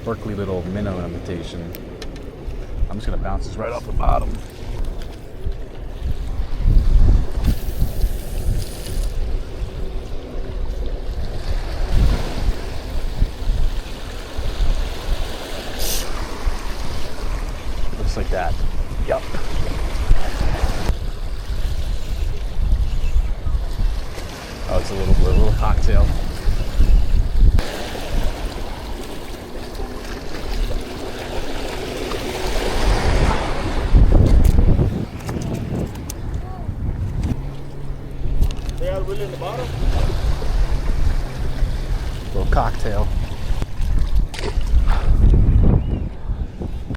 Berkeley little minnow imitation. I'm just gonna bounce this right off the bottom. Looks like that. Yep. Oh, it's a little cocktail. They are really in the bottom. Little cocktail.